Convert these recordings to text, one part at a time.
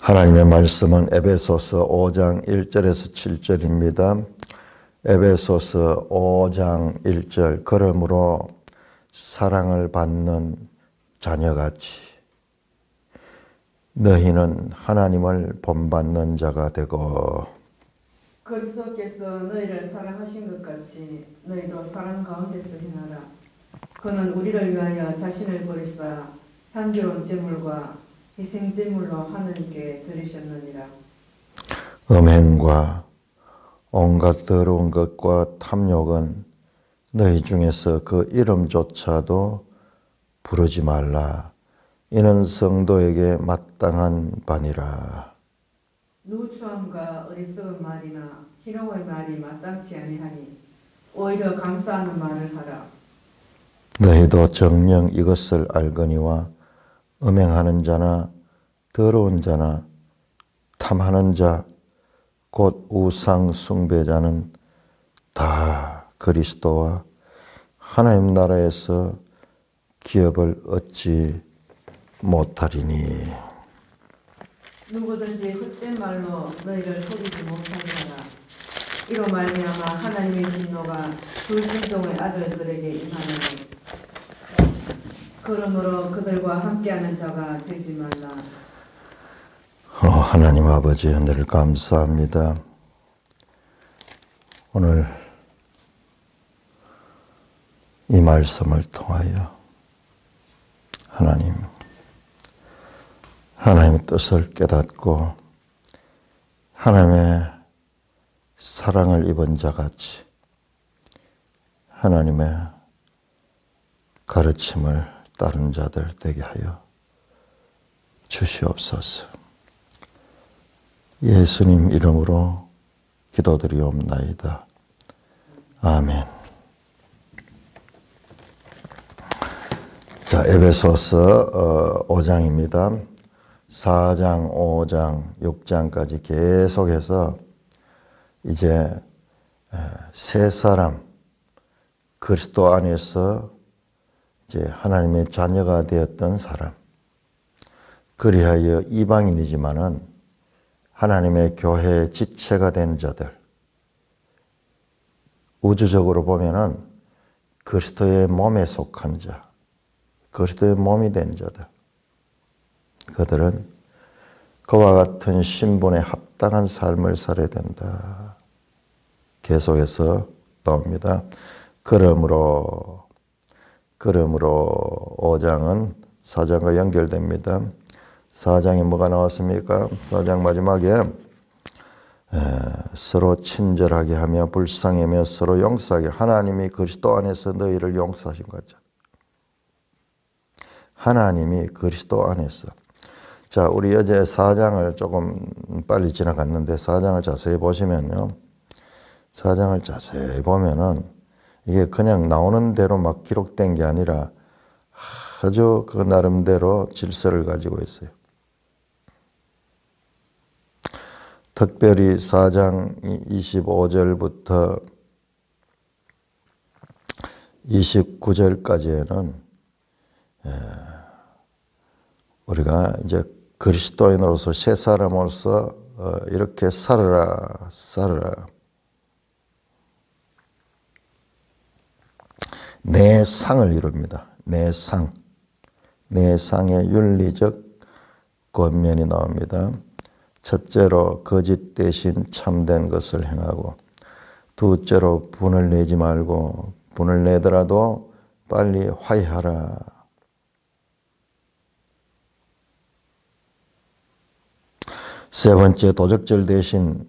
하나님의 말씀은 에베소서 5장 1절에서 7절입니다. 에베소서 5장 1절 그러므로 사랑을 받는 자녀같이 너희는 하나님을 본받는 자가 되고 그리스도께서 너희를 사랑하신 것 같이 너희도 사랑 가운데서 행하라. 그는 우리를 위하여 자신을 버리사 향기로운 제물과 희생 제물로 하나님께 드리셨느니라. 음행과 온갖 더러운 것과 탐욕은 너희 중에서 그 이름조차도 부르지 말라. 이는 성도에게 마땅한 바니라. 누추함과 어리석은 말이나 희롱의 말이 마땅치 아니하니 오히려 감사하는 말을 하라. 너희도 정녕 이것을 알거니와 음행하는 자나 더러운 자나 탐하는 자 곧 우상 숭배자는 다 그리스도와 하나님 나라에서 기업을 얻지 못하리니. 누구든지 헛된 말로 너희를 속이지 못하게 하라. 이로 말미암아 하나님의 진노가 불순종의 아들들에게 임하노니 그러므로 그들과 함께하는 자가 되지 말라. 하나님 아버지 늘 감사합니다. 오늘 이 말씀을 통하여 하나님의 뜻을 깨닫고 하나님의 사랑을 입은 자같이 하나님의 가르침을 따른 자들 되게 하여 주시옵소서. 예수님 이름으로 기도드리옵나이다. 아멘. 자, 에베소서 5장입니다. 4장, 5장, 6장까지 계속해서 이제 새 사람, 그리스도 안에서 이제 하나님의 자녀가 되었던 사람, 그리하여 이방인이지만은 하나님의 교회의 지체가 된 자들, 우주적으로 보면은 그리스도의 몸에 속한 자, 그리스도의 몸이 된 자들, 그들은 그와 같은 신분에 합당한 삶을 살아야 된다. 계속해서 나옵니다. 그러므로 5장은 4장과 연결됩니다. 4장에 뭐가 나왔습니까? 4장 마지막에 서로 친절하게 하며 불쌍하며 서로 용서하게, 하나님이 그리스도 안에서 너희를 용서하신 거죠. 하나님이 그리스도 안에서. 자, 우리 어제 4장을 조금 빨리 지나갔는데 4장을 자세히 보시면요. 4장을 자세히 보면은 이게 그냥 나오는 대로 막 기록된 게 아니라 아주 그 나름대로 질서를 가지고 있어요. 특별히 4장 25절부터 29절까지에는 우리가 이제 그리스도인으로서 새 사람으로서 이렇게 살아라. 내 상을 이룹니다. 내 상의 윤리적 권면이 나옵니다. 첫째로 거짓 대신 참된 것을 행하고, 둘째로 분을 내지 말고 분을 내더라도 빨리 화해하라. 세 번째, 도적질 대신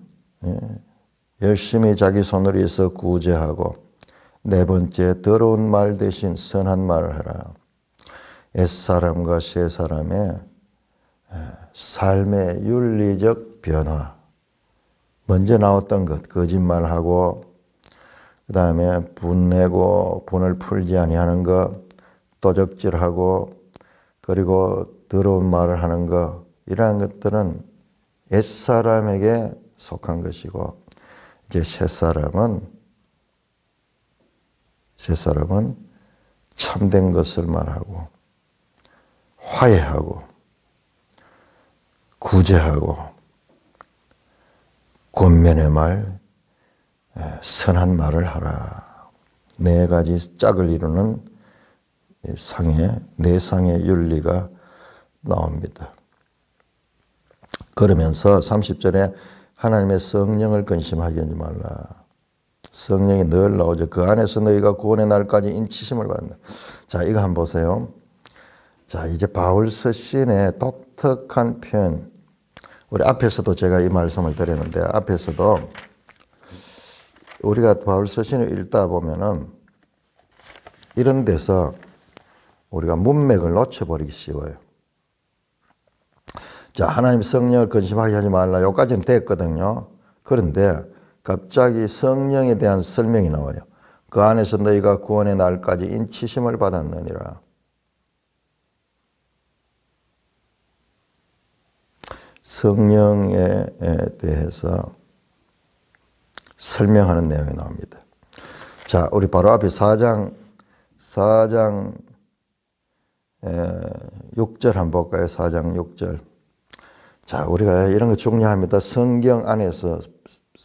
열심히 자기 손으로 해서 구제하고, 네 번째, 더러운 말 대신 선한 말을 하라. 옛사람과 새사람의 삶의 윤리적 변화. 먼저 나왔던 것, 거짓말하고, 그 다음에 분내고 분을 풀지 아니하는 것, 도적질하고, 그리고 더러운 말을 하는 것, 이러한 것들은 옛사람에게 속한 것이고, 이제 새사람은 참된 것을 말하고 화해하고 구제하고 권면의 말, 선한 말을 하라. 네 가지 짝을 이루는 네 상의 윤리가 나옵니다. 그러면서 30절에 하나님의 성령을 근심하게 하지 말라. 성령이 늘 나오죠. 그 안에서 너희가 구원의 날까지 인치심을 받는다. 자, 이거 한번 보세요. 자, 이제 바울서 시인의 독특한 표현. 우리 앞에서도 제가 이 말씀을 드렸는데, 앞에서도 우리가 바울서 시인을 읽다 보면은 이런 데서 우리가 문맥을 놓쳐버리기 쉬워요. 자, 하나님 성령을 근심하게 하지 말라. 여기까지는 됐거든요. 그런데 갑자기 성령에 대한 설명이 나와요. 그 안에서 너희가 구원의 날까지 인치심을 받았느니라. 성령에 대해서 설명하는 내용이 나옵니다. 자, 우리 바로 앞에 4장 6절 한번 볼까요? 4장 6절. 자, 우리가 이런 거 중요합니다. 성경 안에서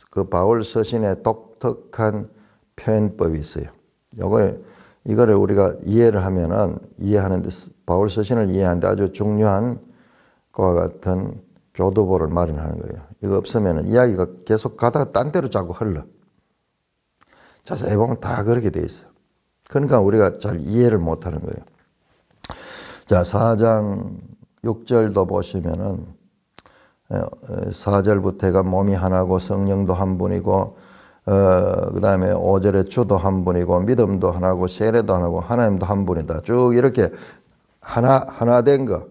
그 바울 서신의 독특한 표현법이 있어요. 이거를 우리가 이해를 하면은 이해하는데, 바울 서신을 이해하는데 아주 중요한 그와 같은 교두보를 마련하는 거예요. 이거 없으면 이야기가 계속 가다가 딴 데로 자꾸 흘러. 자세히 보면 다 그렇게 돼 있어. 그러니까 우리가 잘 이해를 못 하는 거예요. 자, 4장 6절도 보시면은 4절부터 해가 몸이 하나고 성령도 한 분이고 그 다음에 5절에 주도 한 분이고 믿음도 하나고 세례도 하나고 하나님도 한 분이다. 쭉 이렇게 하나 된 거,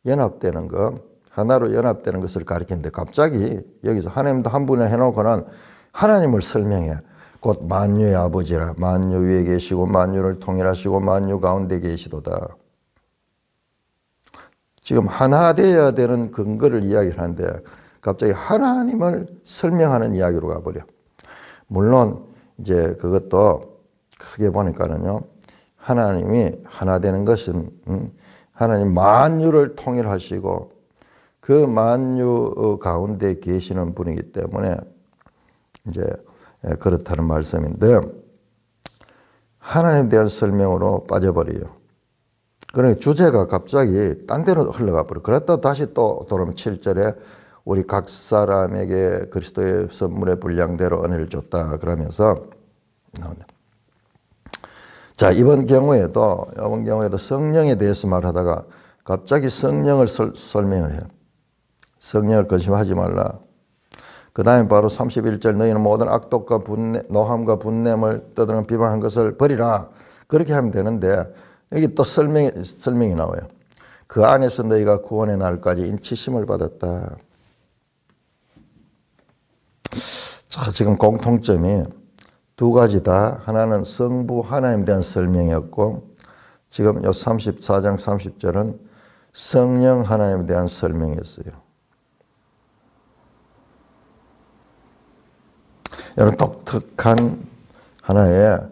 연합되는 거, 하나로 연합되는 것을 가리키는데 갑자기 여기서 하나님도 한 분이라 해놓고는 하나님을 설명해. 곧 만유의 아버지라. 만유 위에 계시고 만유를 통일하시고 만유 가운데 계시도다. 지금 하나 되어야 되는 근거를 이야기를 하는데 갑자기 하나님을 설명하는 이야기로 가버려. 물론 이제 그것도 크게 보니까는요, 하나님이 하나 되는 것은 하나님 만유를 통일하시고 그 만유 가운데 계시는 분이기 때문에 이제 그렇다는 말씀인데, 하나님에 대한 설명으로 빠져버려요. 그러니까 주제가 갑자기 딴 데로 흘러가 버려. 그랬다 다시 또 돌아오면 7절에 우리 각 사람에게 그리스도의 선물의 분량대로 은혜를 줬다 그러면서 나온다. 자, 이번 경우에도 성령에 대해서 말하다가 갑자기 성령을 설명을 해요. 성령을 근심하지 말라. 그 다음에 바로 31절 너희는 모든 악독과 노함과 분냄을 떠드는 비방한 것을 버리라. 그렇게 하면 되는데 여기 또 설명이 나와요. 그 안에서 너희가 구원의 날까지 인치심을 받았다. 자, 지금 공통점이 두 가지다. 하나는 성부 하나님에 대한 설명이었고, 지금 요 34장 30절은 성령 하나님에 대한 설명이었어요. 이런 독특한 하나의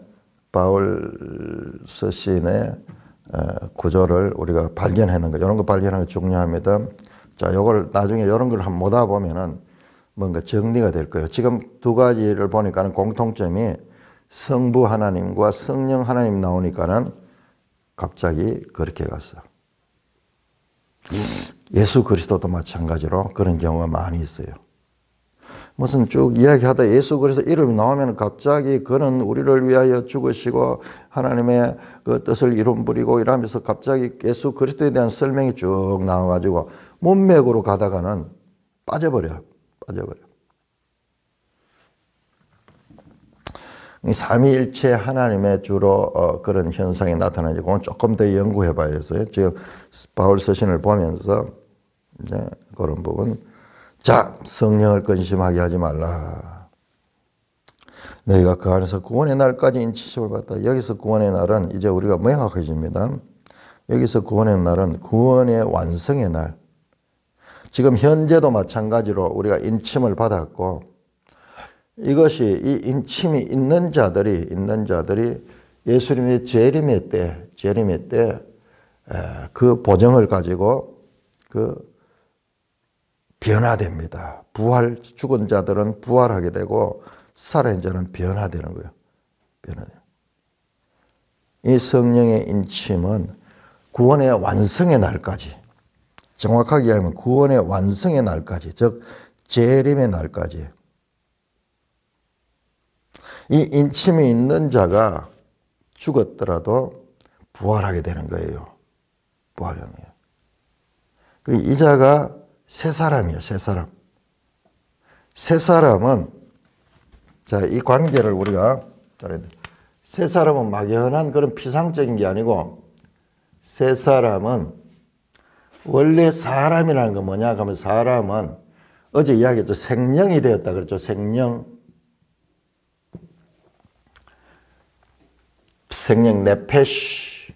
바울 서신의 구조를 우리가 발견하는 거, 이런 거 발견하는 게 중요합니다. 자, 요걸 나중에 이런 걸 한번 모다 보면은 뭔가 정리가 될 거예요. 지금 두 가지를 보니까는 공통점이 성부 하나님과 성령 하나님 나오니까는 갑자기 그렇게 갔어. 예수 그리스도도 마찬가지로 그런 경우가 많이 있어요. 무슨 쭉 이야기하다 예수 그리스도 이름이 나오면 갑자기 그는 우리를 위하여 죽으시고 하나님의 그 뜻을 이룬분이고 이러면서 갑자기 예수 그리스도에 대한 설명이 쭉 나와가지고 문맥으로 가다가는 빠져버려. 이 삼위일체 하나님의 주로 그런 현상이 나타나지. 그건 조금 더 연구해 봐야겠어요. 지금 바울 서신을 보면서 이제 그런 부분. 자, 성령을 근심하게 하지 말라. 너희가 그 안에서 구원의 날까지 인치심을 받다. 여기서 구원의 날은 이제 우리가 명확해집니다. 여기서 구원의 날은 구원의 완성의 날. 지금 현재도 마찬가지로 우리가 인침을 받았고, 이것이 이 인침이 있는 자들이 예수님의 재림의 때 그 보정을 가지고 그 변화됩니다. 죽은 자들은 부활하게 되고 살아있는 자는 변화되는 거예요. 변화돼요. 이 성령의 인침은 구원의 완성의 날까지, 정확하게 얘기하면 구원의 완성의 날까지, 즉 재림의 날까지 이 인침이 있는 자가 죽었더라도 부활하게 되는 거예요. 부활하는 거예요. 이 자가 새 사람이에요. 새 사람. 새 사람은, 자, 이 관계를 우리가 새 사람은 막연한 그런 피상적인 게 아니고, 새 사람은 원래 사람이라는 건 뭐냐 하면, 사람은 어제 이야기했죠. 생령이 되었다 그랬죠. 생령 네페시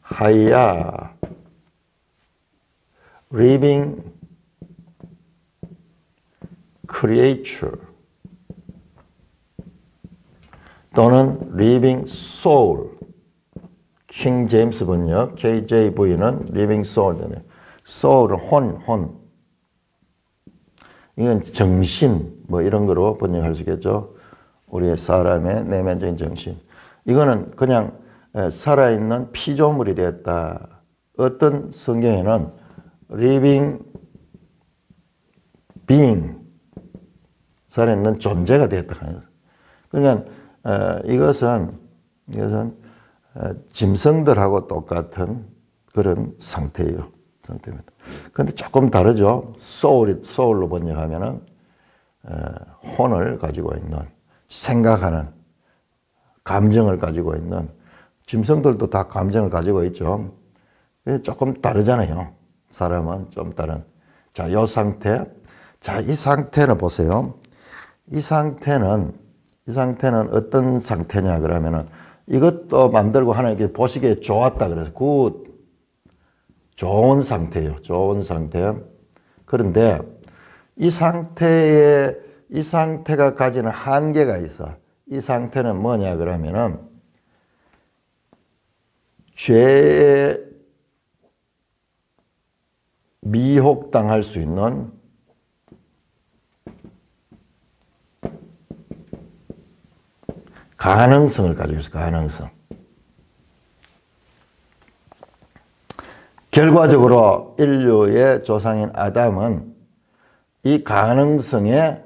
하야 living creature 또는 living soul, 킹 제임스 번역 KJV는 living soul이잖아요. soul은 혼. 이건 정신 뭐 이런 거로 번역할 수 있겠죠. 우리의 사람의 내면적인 정신. 이거는 그냥 살아있는 피조물이 되었다. 어떤 성경에는 living being, 살아있는 존재가 되었다. 그러니까 이것은 짐승들하고 똑같은 그런 상태예요. 상태입니다. 그런데 조금 다르죠. 소울로 번역하면은 혼을 가지고 있는, 생각하는, 감정을 가지고 있는, 짐승들도 다 감정을 가지고 있죠. 조금 다르잖아요. 사람은 좀 다른. 자, 이 상태. 자, 이 상태는 보세요. 이 상태는 어떤 상태냐 그러면은, 이것도 만들고 하나님께 보시기에 좋았다 그래서 굿, 좋은 상태예요. 좋은 상태. 그런데 이 상태가 가지는 한계가 있어. 이 상태는 뭐냐 그러면은, 죄에 미혹당할 수 있는 가능성을 가지고 있어요. 가능성. 결과적으로 인류의 조상인 아담은 이 가능성에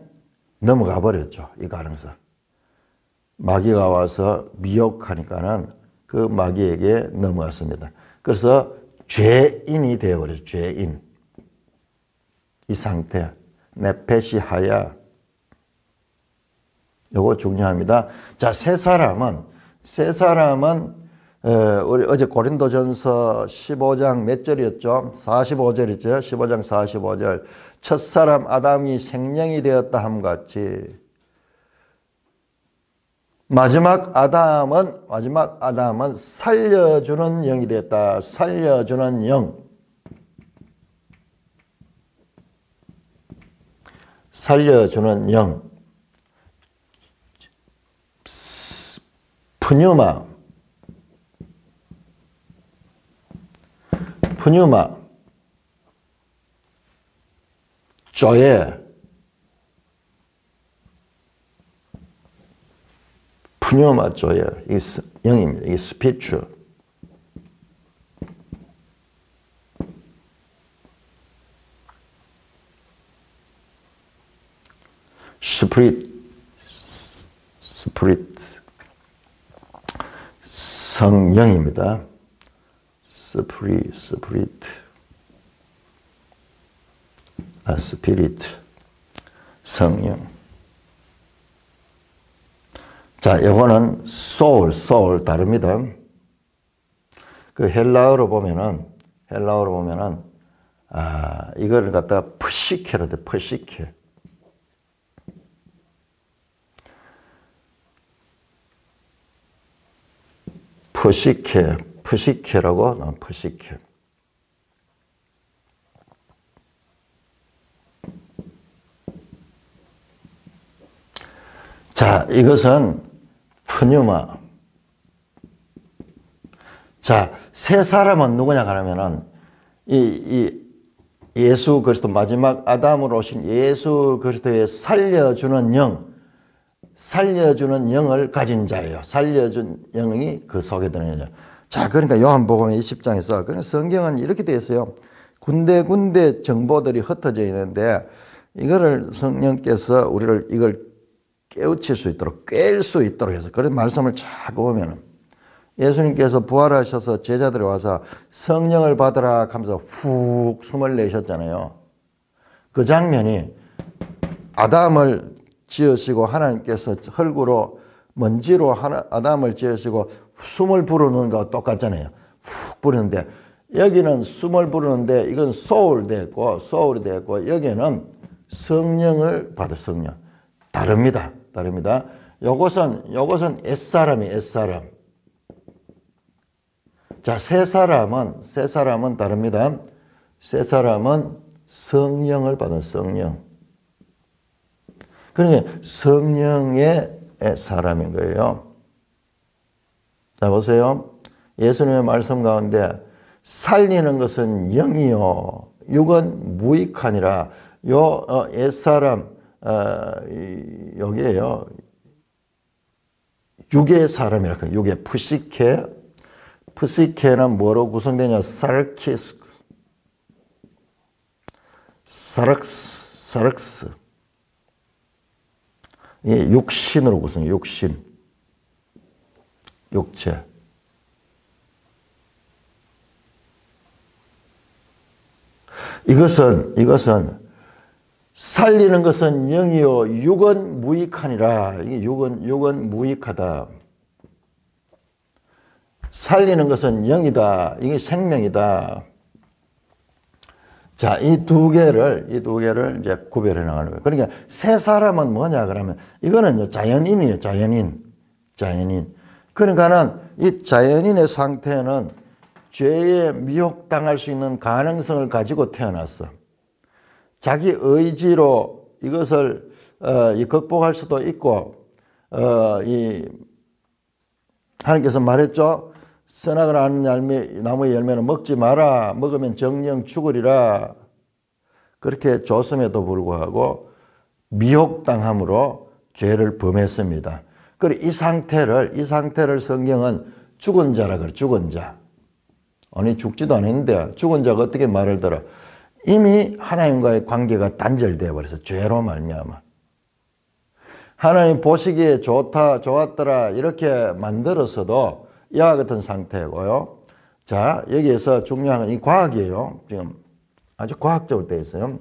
넘어가 버렸죠. 이 가능성. 마귀가 와서 미혹하니까는 그 마귀에게 넘어갔습니다. 그래서 죄인이 되어버렸죠. 죄인. 이 상태. 네페시 하야. 요거 중요합니다. 자, 새 사람은 우리 어제 고린도전서 15장 몇 절이었죠? 45절이죠. 15장 45절. 첫사람 아담이 생령이 되었다 함 같이 마지막 아담은 살려주는 영이 되었다. 살려주는 영. 살려주는 영. 푸뉴마. 조예. 푸뉴마 조예. 이게 영입니다. 이게 스피추. 스프릿. 성령입니다. 스피릿. 성령. 자, 이거는 soul 다릅니다. 그 헬라어로 보면은 이거를 갖다가 푸시케로 돼. 푸시케라고 푸시케. 자, 이것은 푸뉴마. 자, 새 사람은 누구냐 그러면은 이 예수 그리스도 마지막 아담으로 오신 예수 그리스도의 살려주는 영을 가진 자예요. 살려준 영이 그 속에 드는 자. 자, 그러니까 요한복음 20장에서 그러니까 성경은 이렇게 되어 있어요. 군데군데 정보들이 흩어져 있는데 이거를 성령께서 우리를 이걸 깨우칠 수 있도록 꿰일 수 있도록 해서 그런 말씀을 자꾸 보면은 예수님께서 부활하셔서 제자들이 와서 성령을 받으라 하면서 훅 숨을 내셨잖아요. 그 장면이 아담을 지으시고 하나님께서 흙으로 먼지로 아담을 지으시고 숨을 부르는 거와 똑같잖아요. 훅 부르는데 여기는 숨을 부르는데 이건 소울이 되었고 여기는 성령을 받을 성령. 다릅니다. 요것은 옛사람. 자, 새 사람은 다릅니다. 새 사람은 성령을 받은 성령. 그러니까 성령의 사람인 거예요. 자, 보세요. 예수님의 말씀 가운데 살리는 것은 영이요 육은 무익하니라. 옛사람 여기에요. 육의 사람이라. 육의 푸시케는 뭐로 구성되냐? 사락스. 예, 육신으로 구성해요. 육체. 이것은 살리는 것은 영이요 육은 무익하니라. 이게 육은 무익하다. 살리는 것은 영이다. 이게 생명이다. 자, 이 두 개를 이제 구별해 나가는 거예요. 그러니까 새 사람은 뭐냐 그러면 이거는 자연인이에요. 자연인. 그러니까는 이 자연인의 상태는 죄에 미혹당할 수 있는 가능성을 가지고 태어났어. 자기 의지로 이것을 극복할 수도 있고, 하나님께서 말했죠. 선악을 아는 나무의 열매는 먹지 마라. 먹으면 정령 죽으리라. 그렇게 줬음에도 불구하고 미혹당함으로 죄를 범했습니다. 그리고 이 상태를 성경은 죽은 자라 그래. 죽은 자. 아니 죽지도 않았는데 죽은 자가 어떻게 말을 들어? 이미 하나님과의 관계가 단절되어 버려서 죄로 말미암아. 하나님 보시기에 좋았더라 이렇게 만들었어도 이와 같은 상태고요. 자, 여기에서 중요한 건 이 과학이에요. 지금 아주 과학적으로 되어 있어요.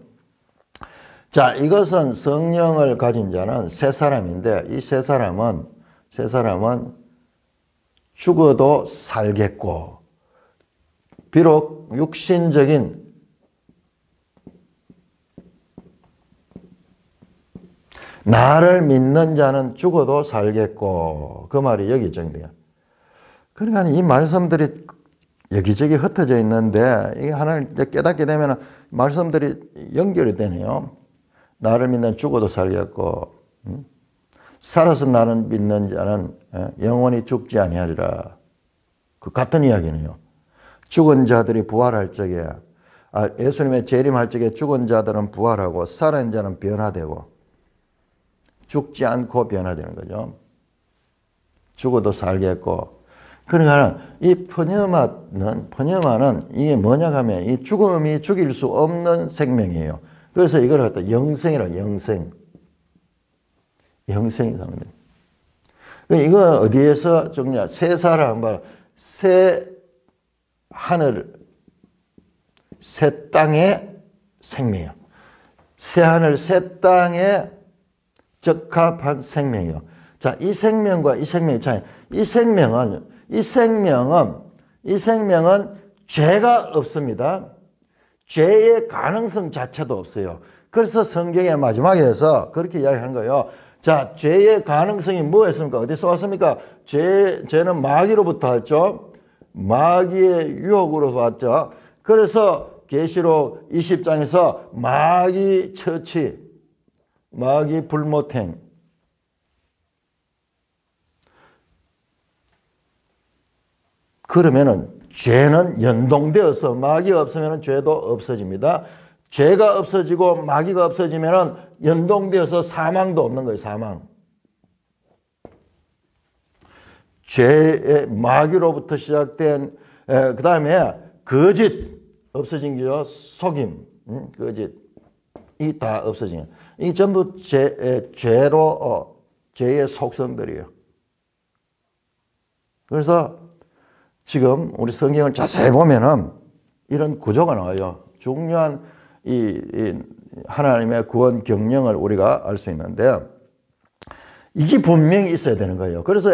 자, 이것은 성령을 가진 자는 새 사람인데 이 새 사람은 죽어도 살겠고 비록 육신적인 나를 믿는 자는 죽어도 살겠고 그 말이 여기 정돼요. 그러니까 이 말씀들이 여기저기 흩어져 있는데 이게 하나를 깨닫게 되면 말씀들이 연결이 되네요. 나를 믿는 죽어도 살겠고 살아서 나를 믿는 자는 영원히 죽지 아니하리라. 그 같은 이야기네요. 죽은 자들이 부활할 적에 예수님의 재림할 적에 죽은 자들은 부활하고 살아있는 자는 변화되고 죽지 않고 변화되는 거죠. 죽어도 살겠고. 그러니까 이 푸뉴마는 이게 뭐냐 하면 이 죽음이 죽일 수 없는 생명이에요. 그래서 이걸 갖다 영생이라고 영생이 상대. 이거 어디에서 정리야? 새 사람, 새 하늘, 새 땅의 생명이요. 새 하늘, 새 땅의 적합한 생명이요. 자, 이 생명과 이 생명의 차이. 이 생명은 죄가 없습니다. 죄의 가능성 자체도 없어요. 그래서 성경의 마지막에서 그렇게 이야기한 거예요. 자, 죄의 가능성이 뭐였습니까? 어디서 왔습니까? 죄는 마귀로부터 왔죠. 마귀의 유혹으로서 왔죠. 그래서 계시록 20장에서 마귀 처치, 마귀 불모탱. 그러면은 죄는 연동되어서 마귀가 없으면 죄도 없어집니다. 죄가 없어지고 마귀가 없어지면은 연동되어서 사망도 없는 거예요. 사망. 죄의 마귀로부터 시작된 그 다음에 거짓 없어진 거죠. 속임, 거짓 이 다 없어진 거예요. 이 전부 죄로 죄의 속성들이에요. 그래서 지금 우리 성경을 자세히 보면은 이런 구조가 나와요. 중요한 이 하나님의 구원 경영을 우리가 알 수 있는데 이게 분명히 있어야 되는 거예요. 그래서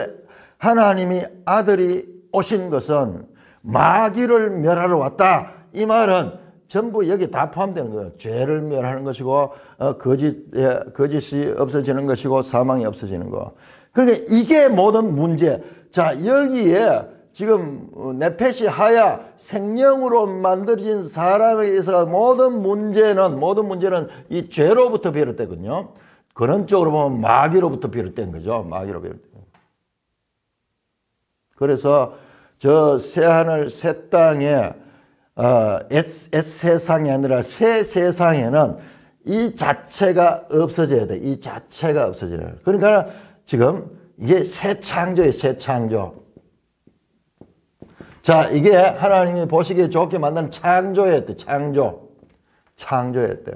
하나님이 아들이 오신 것은 마귀를 멸하러 왔다. 이 말은 전부 여기 다 포함되는 거예요. 죄를 멸하는 것이고 거짓이 없어지는 것이고 사망이 없어지는 거. 그러니까 이게 모든 문제. 자, 여기에 지금 네펫이 하야 생명으로 만들어진 사람에 있어서 모든 문제는 이 죄로부터 비롯되거든요. 그런 쪽으로 보면 마귀로부터 비롯된 거죠. 마귀로 비롯된. 그래서 저 새하늘 새 땅에 세상이 아니라 새 세상에는 이 자체가 없어져야 돼. 이 자체가 없어져야 돼. 그러니까 지금 이게 새 창조예요. 새 창조. 자, 이게 하나님이 보시기에 좋게 만든 창조였대. 창조였대요.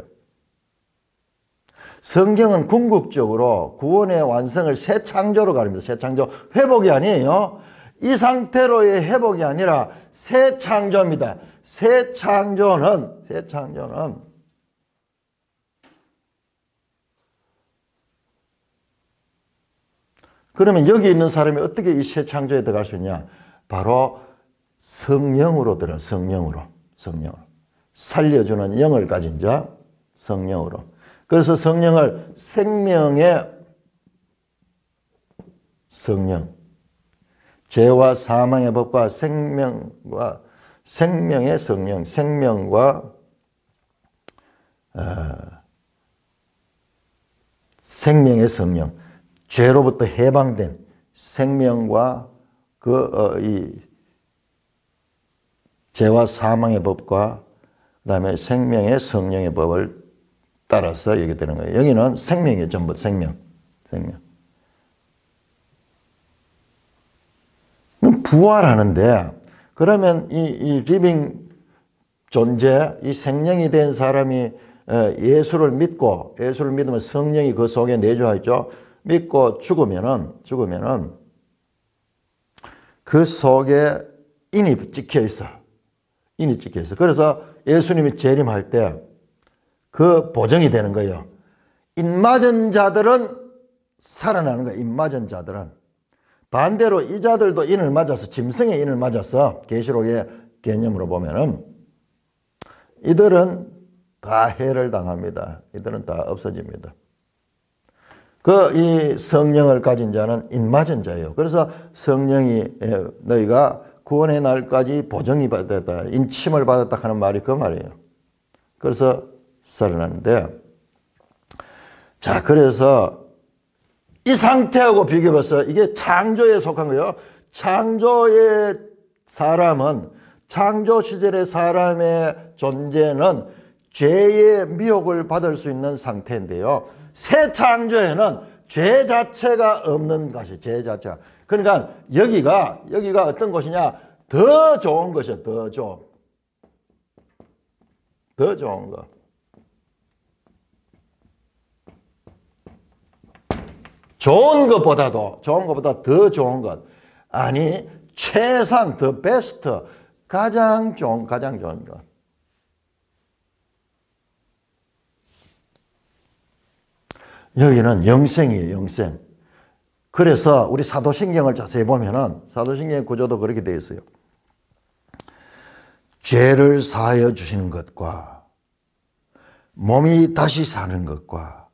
성경은 궁극적으로 구원의 완성을 새 창조로 가립니다. 새 창조. 회복이 아니에요. 이 상태로의 회복이 아니라 새 창조입니다. 새 창조는 그러면 여기 있는 사람이 어떻게 이 새 창조에 들어갈 수 있냐? 바로 성령으로 들어. 성령으로. 살려주는 영을 가진 자, 성령으로. 그래서 성령을 생명의 성령, 죄와 사망의 법과 생명의 성령, 생명과 생명의 성령, 죄로부터 해방된 생명과 이 죄와 사망의 법과 그다음에 생명의 성령의 법을 따라서 얘기 되는 거예요. 여기는 생명이에요. 전부 생명. 부활하는데 그러면 이 리빙 존재, 이 생명이 된 사람이 예수를 믿으면 성령이 그 속에 내주하죠. 믿고 죽으면은 그 속에 인이 찍혀 있어. 그래서 예수님이 재림할 때 그 보정이 되는 거예요. 인 맞은 자들은 살아나는 거예요. 인 맞은 자들은. 반대로 이 자들도 인을 맞아서 짐승의 인을 맞아서 계시록의 개념으로 보면은 이들은 다 해를 당합니다. 이들은 다 없어집니다. 이 성령을 가진 자는 인 맞은 자예요. 그래서 성령이 너희가 구원의 날까지 보정이 받았다, 인침을 받았다 하는 말이 그 말이에요. 그래서 살아나는데, 자, 그래서 이 상태하고 비교해서 이게 창조에 속한 거예요. 창조의 사람은, 창조 시절의 사람의 존재는 죄의 미혹을 받을 수 있는 상태인데요. 새 창조에는 죄 자체가 없는 것이, 죄 자체가. 그러니까 여기가 어떤 곳이냐? 더 좋은 것이야, 더 좋은 것. 좋은 것보다 더 좋은 것. 아니, 최상, the best, 가장 좋은 것. 여기는 영생이에요, 영생. 그래서 우리 사도신경을 자세히 보면은 사도신경의 구조도 그렇게 되어 있어요. 죄를 사하여 주시는 것과 몸이 다시 사는 것과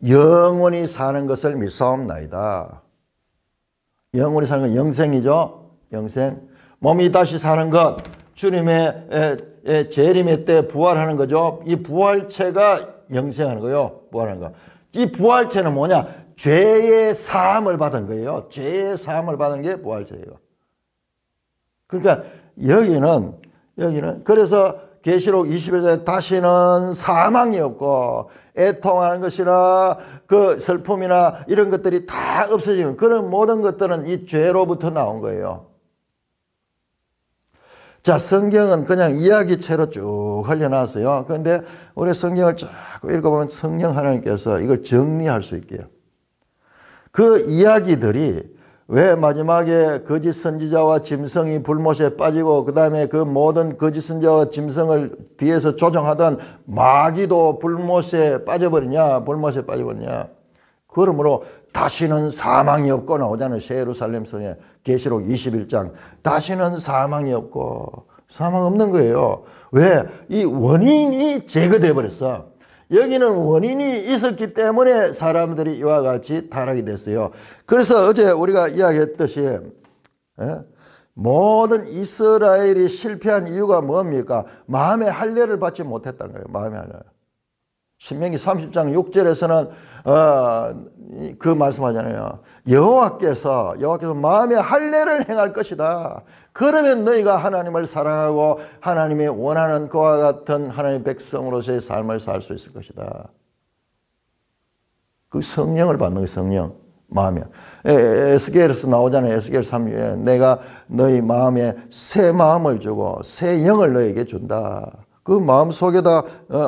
영원히 사는 것을 믿사옵나이다. 영원히 사는 건 영생이죠. 영생. 몸이 다시 사는 것, 주님의 재림의 때 부활하는 거죠. 이 부활체가 영생하는 거예요. 부활하는 거. 이 부활체는 뭐냐? 죄의 사함을 받은 거예요. 죄의 사함을 받은 게 부활체예요. 그러니까 여기는 그래서 계시록 21장에 다시는 사망이 없고 애통하는 것이나 그 슬픔이나 이런 것들이 다 없어지는 그런 모든 것들은 이 죄로부터 나온 거예요. 자, 성경은 그냥 이야기체로 쭉 흘려놨어요. 그런데 우리 성경을 쭉 읽어보면 성령 하나님께서 이걸 정리할 수 있게요. 그 이야기들이 왜 마지막에 거짓 선지자와 짐승이 불못에 빠지고 그 다음에 그 모든 거짓 선지자와 짐승을 뒤에서 조종하던 마귀도 불못에 빠져버리냐, 불못에 빠져버리냐. 그러므로 다시는 사망이 없고 나오잖아요. 새 예루살렘 성에 계시록 21장. 다시는 사망이 없고 사망 없는 거예요. 왜? 이 원인이 제거돼 버렸어. 여기는 원인이 있었기 때문에 사람들이 이와 같이 타락이 됐어요. 그래서 어제 우리가 이야기했듯이 모든 이스라엘이 실패한 이유가 뭡니까? 마음의 할례를 받지 못했다는 거예요. 마음의 할례. 신명기 30장 6절에서는 그 말씀하잖아요. 여호와께서 마음의 할례를 행할 것이다. 그러면 너희가 하나님을 사랑하고 하나님이 원하는 그와 같은 하나님의 백성으로서의 삶을 살 수 있을 것이다. 그 성령을 받는 거예요. 성령. 마음에. 에스겔에서 나오잖아요. 에스겔 3주에 내가 너희 마음에 새 마음을 주고 새 영을 너에게 준다. 그 마음 속에다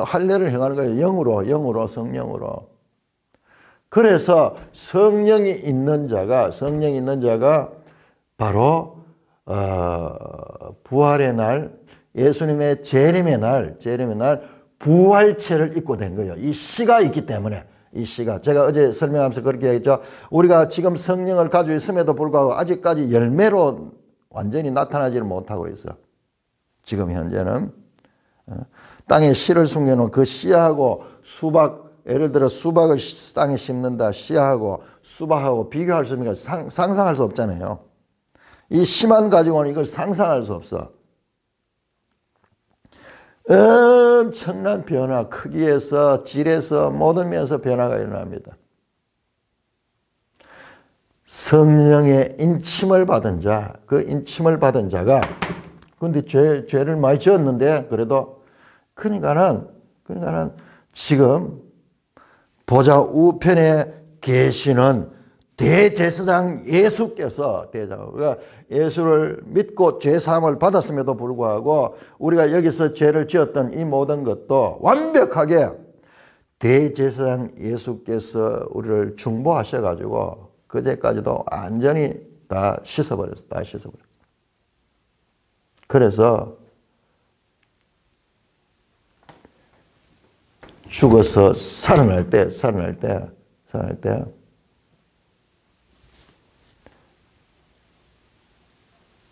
할례를 행하는 거예요. 영으로, 성령으로. 그래서 성령이 있는 자가 바로 부활의 날, 예수님의 재림의 날 부활체를 입고 된 거예요. 이 씨가 있기 때문에. 이 씨가 제가 어제 설명하면서 그렇게 했죠. 우리가 지금 성령을 가지고 있음에도 불구하고 아직까지 열매로 완전히 나타나지를 못하고 있어. 지금 현재는. 땅에 씨를 숨겨놓은 그 씨하고 수박, 예를 들어 수박을 땅에 심는다. 씨하고 수박하고 비교할 수 없으니까 상상할 수 없잖아요. 이 씨만 가지고는 이걸 상상할 수 없어. 엄청난 변화, 크기에서 질에서 모든 면에서 변화가 일어납니다. 성령의 인침을 받은 자, 그 인침을 받은 자가 근데 죄를 많이 지었는데 그래도 그러니까는 지금 보좌 우편에 계시는 대제사장 예수께서 우리가 예수를 믿고 죄사함을 받았음에도 불구하고 우리가 여기서 죄를 지었던 이 모든 것도 완벽하게 대제사장 예수께서 우리를 중보하셔가지고 그 죄까지도 완전히 다 씻어버렸어. 다 씻어버렸어. 그래서 죽어서 살아날 때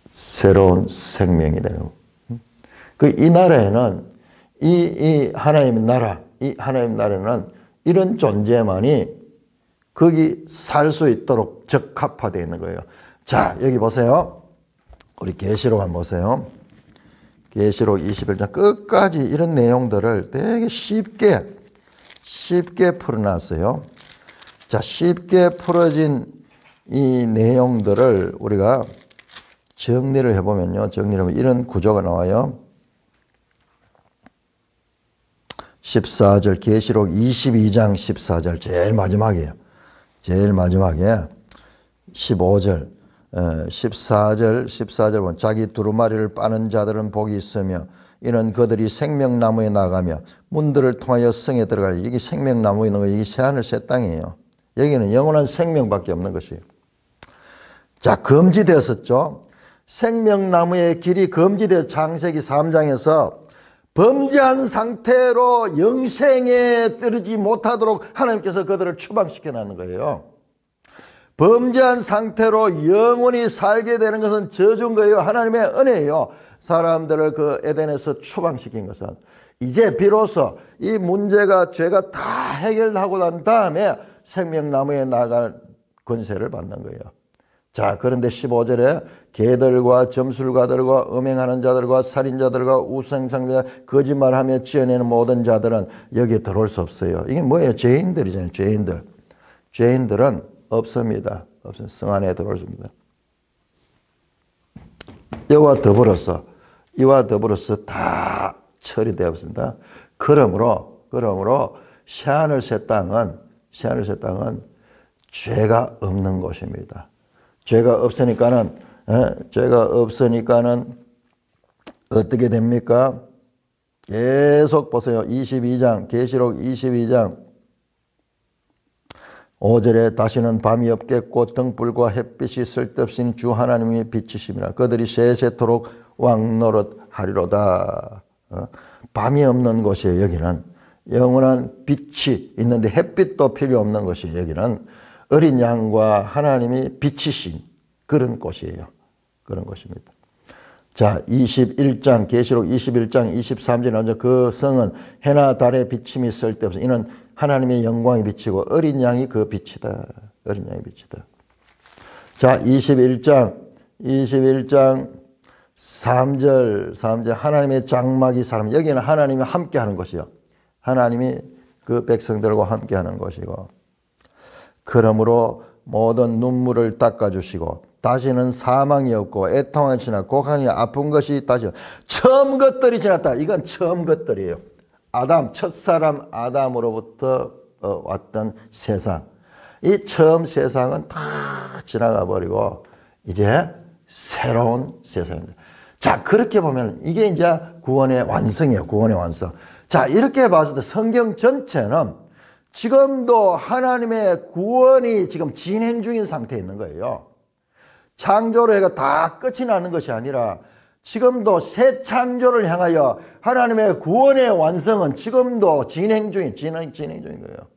새로운 생명이 되는 거. 이 나라에는 이 하나님의 나라에는 이런 존재만이 거기 살 수 있도록 적합화되어 있는 거예요. 자, 여기 보세요. 우리 계시록 한번 보세요. 계시록 21장 끝까지 이런 내용들을 되게 쉽게 풀어놨어요. 자, 쉽게 풀어진 이 내용들을 우리가 정리를 해보면요. 이런 구조가 나와요. 14절, 계시록 22장 14절, 제일 마지막에 15절, 14절 보면 자기 두루마리를 빠는 자들은 복이 있으며 이는 그들이 생명나무에 나가며 문들을 통하여 성에 들어가요. 이게 생명나무 있는 거, 이게 새하늘 새 땅이에요. 여기는 영원한 생명밖에 없는 것이에요. 자, 금지되었었죠. 생명나무의 길이 금지되어 창세기 3장에서 범죄한 상태로 영생에 떨어지지 못하도록 하나님께서 그들을 추방시켜 놨는 거예요. 범죄한 상태로 영원히 살게 되는 것은 저주인 거예요. 하나님의 은혜예요. 사람들을 그 에덴에서 추방시킨 것은 이제 비로소 이 문제가 죄가 다 해결하고 난 다음에 생명나무에 나갈 권세를 받는 거예요. 자, 그런데 15절에 개들과 점술가들과 음행하는 자들과 살인자들과 우상상자 거짓말하며 지어내는 모든 자들은 여기에 들어올 수 없어요. 이게 뭐예요? 죄인들이잖아요. 죄인들은 없습니다. 성 안에 들어오십니다. 이와 더불어서 다 처리되었습니다. 그러므로 새하늘 새 땅은 죄가 없는 곳입니다. 죄가 없으니까는 어떻게 됩니까? 계속 보세요. 22장 계시록 22장 5절에 다시는 밤이 없겠고 등불과 햇빛이 쓸데없인 주 하나님이 빛이심이라. 그들이 세세토록 왕노릇 하리로다. 밤이 없는 곳이에요. 여기는 영원한 빛이 있는데 햇빛도 필요 없는 곳이에요. 여기는 어린 양과 하나님이 빛이신 그런 곳이에요. 그런 곳입니다. 자, 21장 계시록 21장 23절에 먼저 그 성은 해나 달의 비침이 쓸데없어. 이는 하나님의 영광이 비치고 어린 양이 그 빛이다. 어린 양이 빛이다. 자, 21장 3절 하나님의 장막이 사람. 여기는 하나님이 함께하는 것이요. 하나님이 그 백성들과 함께하는 것이고, 그러므로 모든 눈물을 닦아주시고 다시는 사망이 없고 애통이 지나 고난이 아픈 것이 다시 처음 것들이 지났다. 이건 처음 것들이에요. 첫사람 아담으로부터 왔던 세상, 이 처음 세상은 다 지나가 버리고 이제 새로운 세상입니다. 자, 그렇게 보면 이게 이제 구원의 완성이에요. 구원의 완성. 자, 이렇게 봤을 때 성경 전체는 지금도 하나님의 구원이 지금 진행 중인 상태에 있는 거예요. 창조로 해가 다 끝이 나는 것이 아니라 지금도 새 창조를 향하여 하나님의 구원의 완성은 지금도 진행 중인 거예요.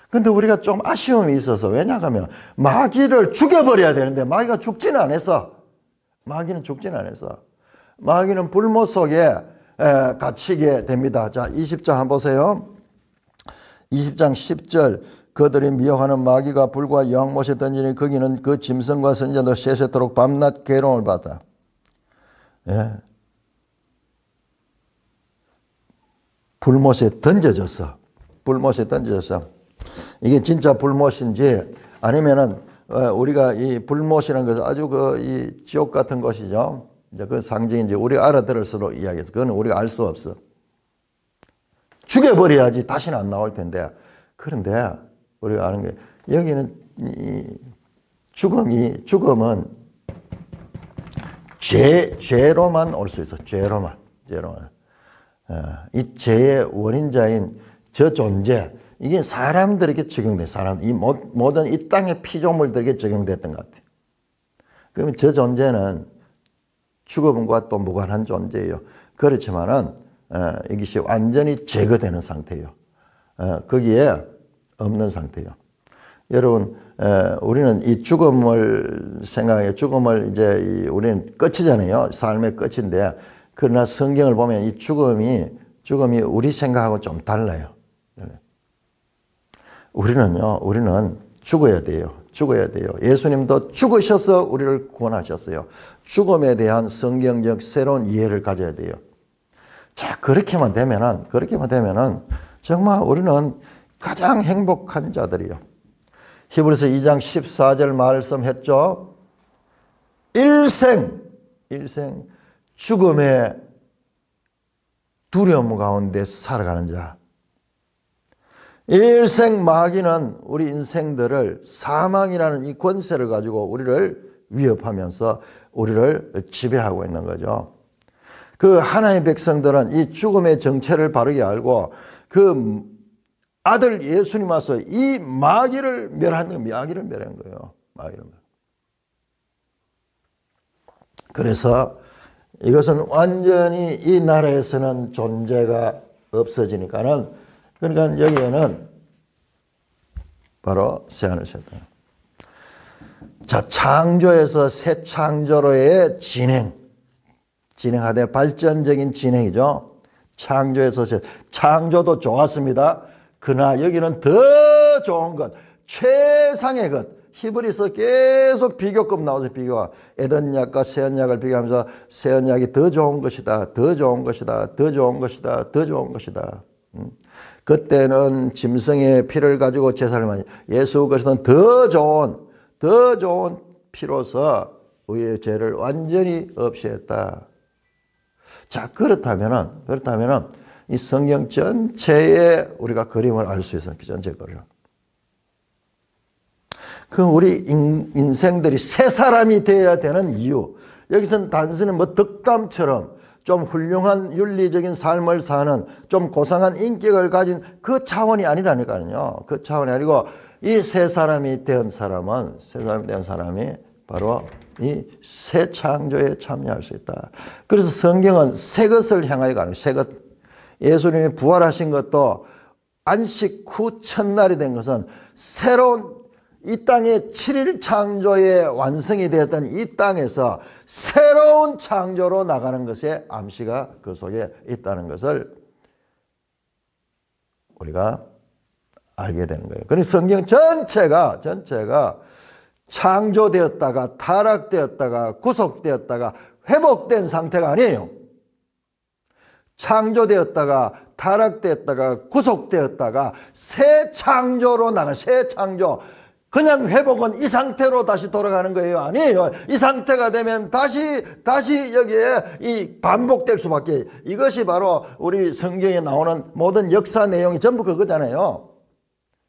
근데 우리가 좀 아쉬움이 있어서, 왜냐하면 마귀를 죽여버려야 되는데 마귀가 죽지는 않았어. 마귀는 불못 속에 갇히게 됩니다. 자, 20장 한번 보세요. 20장 10절 그들이 미혹하는 마귀가 불과 영못에 던지니 거기는 그 짐승과 선지자도 세세토록 밤낮 괴로움을 받아. 예. 불못에 던져졌어. 이게 진짜 불못인지 아니면은 우리가 이 불못이라는 것은 아주 이 지옥 같은 것이죠. 이제 그 상징인지 우리가 알아들을 수로 이야기해서 그건 우리가 알 수 없어. 죽여버려야지 다시는 안 나올 텐데. 그런데 우리가 아는 게 여기는 이 죽음은 죄로만 올 수 있어. 죄로만. 이 죄의 원인자인 저 존재, 이게 사람들에게 적용돼. 이 모든 이 땅의 피조물들에게 적용됐던 것 같아요. 그러면 저 존재는 죽음과 또 무관한 존재예요. 그렇지만은 이것이 완전히 제거되는 상태예요. 거기에 없는 상태예요. 여러분, 우리는 이 죽음을 생각해, 죽음을 이제 우리는 끝이잖아요. 삶의 끝인데, 그러나 성경을 보면 이 죽음이 우리 생각하고 좀 달라요. 우리는 죽어야 돼요. 예수님도 죽으셔서 우리를 구원하셨어요. 죽음에 대한 성경적 새로운 이해를 가져야 돼요. 자, 그렇게만 되면은 정말 우리는 가장 행복한 자들이요. 히브리서 2장 14절 말씀했죠. 일생 죽음의 두려움 가운데 살아가는 자. 일생 마귀는 우리 인생들을 사망이라는 이 권세를 가지고 우리를 위협하면서 우리를 지배하고 있는 거죠. 그 하나님의 백성들은 이 죽음의 정체를 바르게 알고 그 아들 예수님 와서 이 마귀를 멸한 거예요. 그래서 이것은 완전히 이 나라에서는 존재가 없어지니까는, 그러니까 여기에는 바로 새하늘 새 땅. 자, 창조에서 새 창조로의 진행하되 발전적인 진행이죠. 창조도 좋았습니다. 그러나 여기는 더 좋은 것, 최상의 것. 히브리서 계속 비교급 나오죠. 비교가. 에덴약과 새언약을 비교하면서 새언약이 더 좋은 것이다. 그때는 짐승의 피를 가지고 제사를 많이, 예수 그리스도는 더 좋은 피로서 우리의 죄를 완전히 없애했다. 자, 그렇다면은 이 성경 전체에 우리가 그림을 알 수 있어요. 그 전체 그림. 그 우리 인생들이 새 사람이 되어야 되는 이유. 여기서는 단순히 뭐 덕담처럼 좀 훌륭한 윤리적인 삶을 사는 좀 고상한 인격을 가진 그 차원이 아니라니까요. 그 차원이 아니고 이 새 사람이 된 사람은 바로 이 새 창조에 참여할 수 있다. 그래서 성경은 새 것을 향하여 가는 새 것. 예수님이 부활하신 것도 안식 후 첫날이 된 것은 새로운 이 땅의 7일 창조의 완성이 되었던 이 땅에서 새로운 창조로 나가는 것의 암시가 그 속에 있다는 것을 우리가 알게 되는 거예요. 그러니 성경 전체가 창조되었다가 타락되었다가 구속되었다가 회복된 상태가 아니에요. 창조되었다가 타락되었다가 구속되었다가 새 창조로 나가 새 창조. 그냥 회복은 이 상태로 다시 돌아가는 거예요? 아니에요. 이 상태가 되면 다시 여기에 이 반복될 수밖에. 이것이 바로 우리 성경에 나오는 모든 역사 내용이 전부 그거잖아요.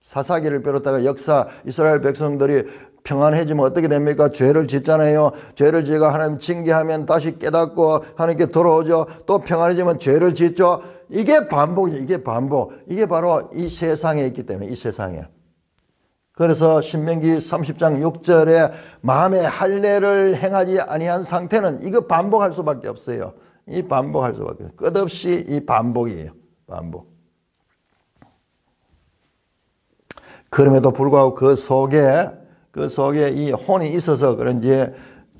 사사기를 비롯하여 역사 이스라엘 백성들이 평안해지면 어떻게 됩니까? 죄를 짓잖아요. 죄를 지가 하나님 징계하면 다시 깨닫고 하나님께 돌아오죠. 또 평안해지면 죄를 짓죠. 이게 반복이죠. 이게 반복. 이게 바로 이 세상에 있기 때문에 이 세상에. 그래서 신명기 30장 6절에 마음의 할례를 행하지 아니한 상태는 이거 반복할 수밖에 없어요. 이 반복할 수밖에 없어요. 끝없이 이 반복이에요. 반복. 그럼에도 불구하고 그 속에 이 혼이 있어서 그런지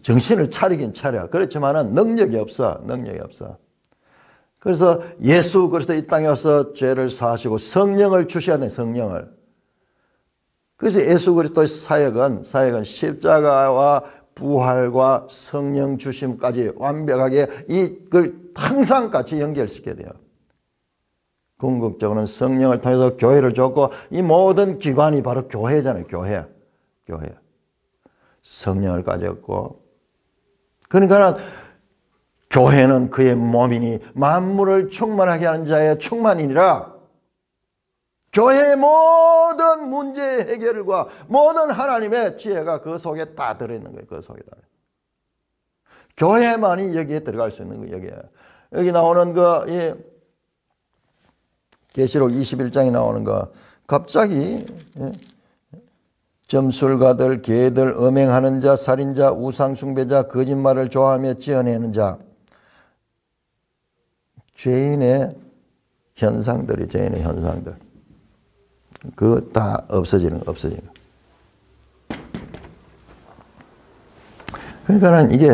정신을 차리긴 차려. 그렇지만은 능력이 없어. 그래서 예수 그리스도 이 땅에 와서 죄를 사하시고 성령을 주셔야 돼. 성령을. 그래서 예수 그리스도의 사역은 십자가와 부활과 성령 주심까지 완벽하게 이걸 항상 같이 연결시켜야 돼요. 궁극적으로는 성령을 통해서 교회를 줬고 이 모든 기관이 바로 교회잖아요. 교회. 성령을 가졌고 그러니까 교회는 그의 몸이니 만물을 충만하게 하는 자의 충만이니라. 교회의 모든 문제 해결과 모든 하나님의 지혜가 그 속에 다 들어있는 거예요. 그 속에 다. 교회만이 여기에 들어갈 수 있는 거예요. 여기 나오는 계시록 21장에 나오는 거 갑자기 점술가들, 개들, 음행하는 자, 살인자, 우상숭배자, 거짓말을 좋아하며 지어내는 자 죄인의 현상들. 그거 다 없어지는 거. 그러니까는 이게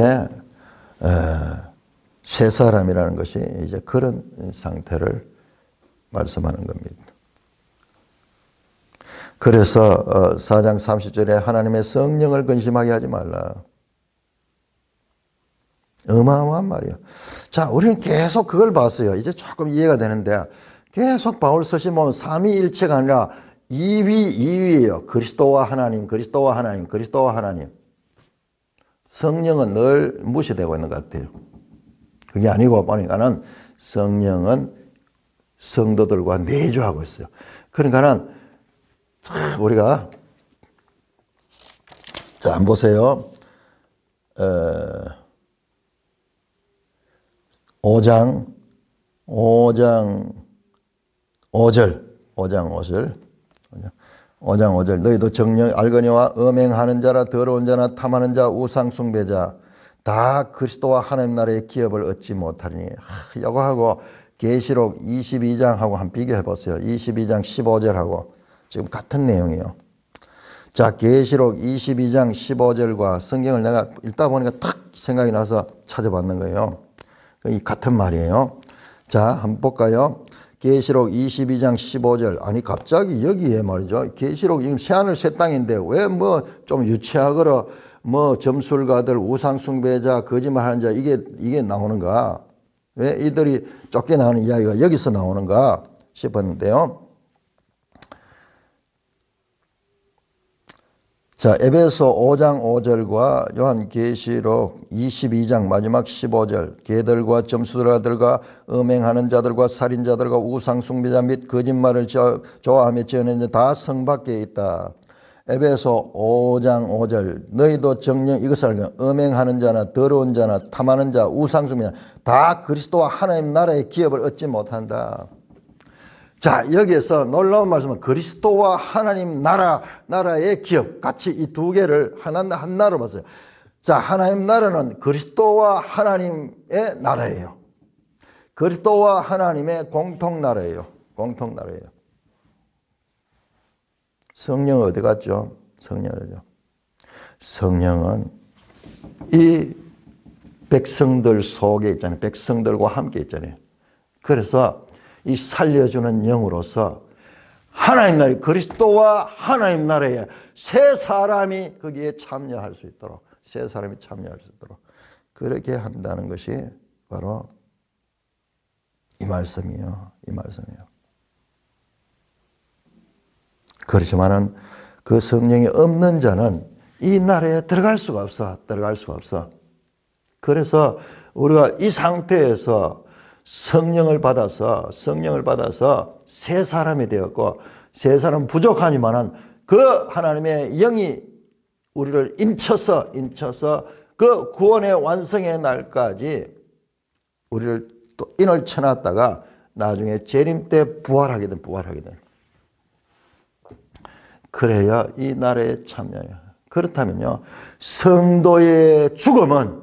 새 사람이라는 것이 이제 그런 상태를 말씀하는 겁니다. 그래서 4장 30절에 하나님의 성령을 근심하게 하지 말라. 어마어마한 말이에요. 자, 우리는 계속 그걸 봤어요. 이제 조금 이해가 되는데 계속 바울 서신 보면 삼위일체가 아니라 2위예요. 그리스도와 하나님. 성령은 늘 무시되고 있는 것 같아요. 그게 아니고 보니까는 성령은 성도들과 내주하고 있어요. 그러니까는 우리가 자, 한번 보세요. 5장 5절 너희도 정령 알거니와 음행하는 자라 더러운 자나 탐하는 자 우상 숭배자 다 그리스도와 하나님 나라의 기업을 얻지 못하리니. 이거 하고 계시록 22장하고 한번 비교해 보세요. 22장 15절하고 지금 같은 내용이에요. 자, 계시록 22장 15절과 성경을 내가 읽다 보니까 탁 생각이 나서 찾아봤는 거예요. 이 같은 말이에요. 자, 한번 볼까요? 계시록 22장 15절. 아니 갑자기 여기에 말이죠. 계시록 지금 새하늘 새 땅인데 왜 뭐 좀 유치하거나 뭐 점술가들, 우상숭배자, 거짓말하는 자 이게 나오는가? 왜 이들이 쫓겨나오는 이야기가 여기서 나오는가 싶었는데요. 자, 에베소 5장 5절과 요한계시록 22장 마지막 15절, 개들과 점수들과 음행하는 자들과 살인자들과 우상숭배자 및 거짓말을 좋아하며 지어낸 자 다 성 밖에 있다. 에베소 5장 5절, 너희도 정녕 이것을 알고 음행하는 자나 더러운 자나 탐하는 자 우상숭배자 다 그리스도와 하나님 나라의 기업을 얻지 못한다. 자, 여기에서 놀라운 말씀은 그리스도와 하나님 나라의 기업, 같이 이 두 개를 하나로 봤어요. 자, 하나님 나라는 그리스도와 하나님의 나라예요. 그리스도와 하나님의 공통나라예요. 공통나라예요. 성령 어디 갔죠? 성령 어디죠? 성령은 이 백성들 속에 있잖아요. 백성들과 함께 있잖아요. 그래서 이 살려주는 영으로서 하나님 나라, 그리스도와 하나님 나라에 세 사람이 거기에 참여할 수 있도록, 세 사람이 참여할 수 있도록 그렇게 한다는 것이 바로 이 말씀이에요. 이 말씀이에요. 그렇지만은 그 성령이 없는 자는 이 나라에 들어갈 수가 없어. 들어갈 수가 없어. 그래서 우리가 이 상태에서 성령을 받아서 세 사람이 되었고, 세 사람 부족하지만은 그 하나님의 영이 우리를 인쳐서 그 구원의 완성의 날까지 우리를 또 인을 쳐놨다가 나중에 재림 때 부활하게 돼. 그래야 이 나라에 참여해요. 그렇다면요, 성도의 죽음은